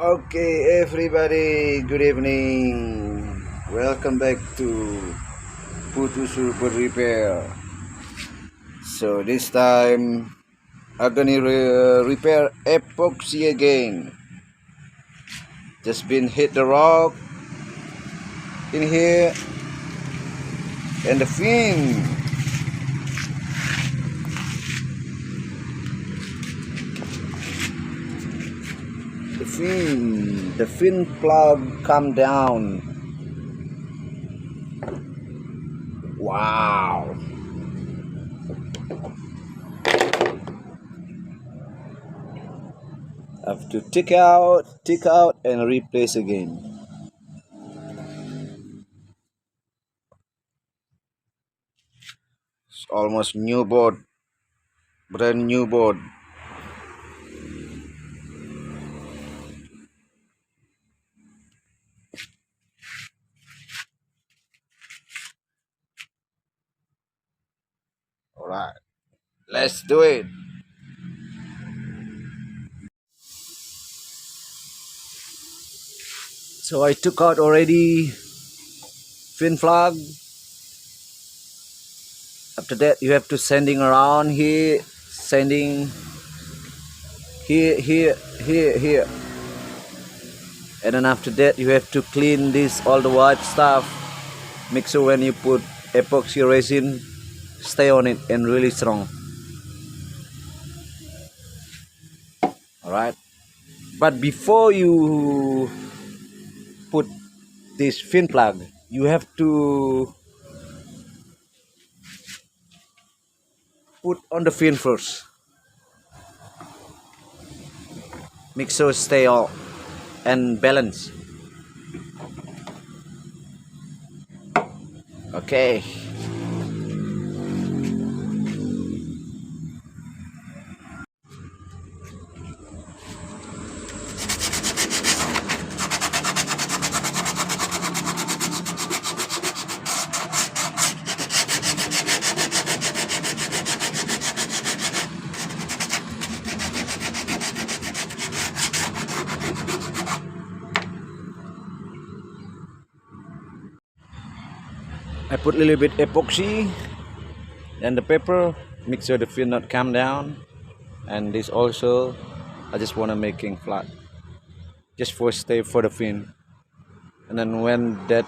Okay, everybody, good evening. Welcome back to Putu Super Repair. So this time I'm gonna repair epoxy again. Just been hit the rock in here and the fin. The fin plug come down. Wow. Have to take out and replace again. It's almost new board, brand new board. All right, let's do it. So I took out already fin flag. After that, you have to sending around here, sending here, and then after that, you have to clean this all the white stuff. Make sure when you put epoxy resin, stay on it and really strong. All right. But before you put this fin plug, you have to put on the fin first. Make sure stay all and balance. Okay. I put a little bit epoxy and the paper. Make sure the fin not come down. And this also, I just want to making flat, just for stay for the fin. And then when that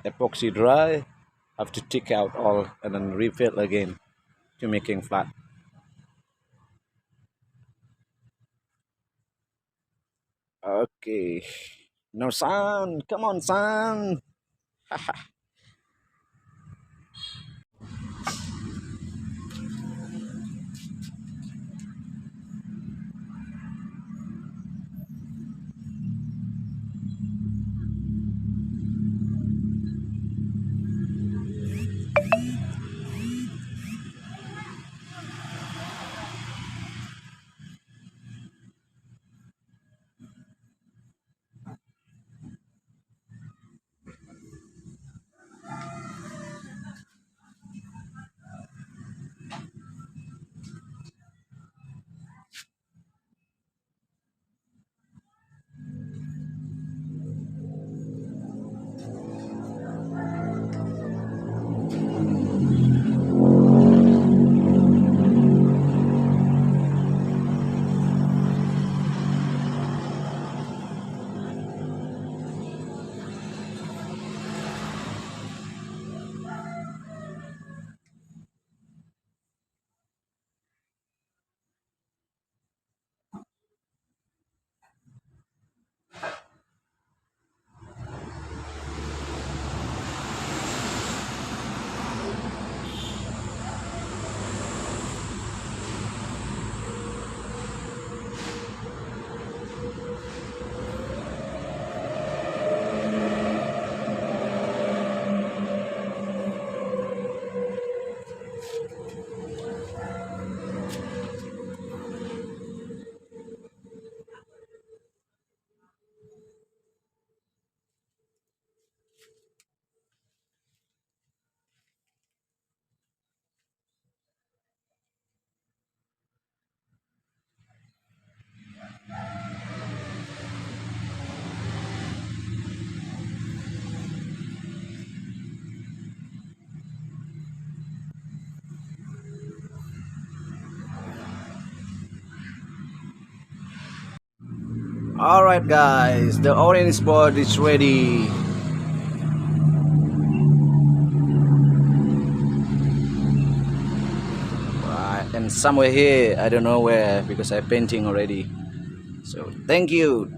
epoxy dry, I have to take out all and then refill again to making flat. Okay, no sound. Come on, sound. Alright guys, the orange board is ready. Right, and somewhere here, I don't know where because I'm painting already. So thank you.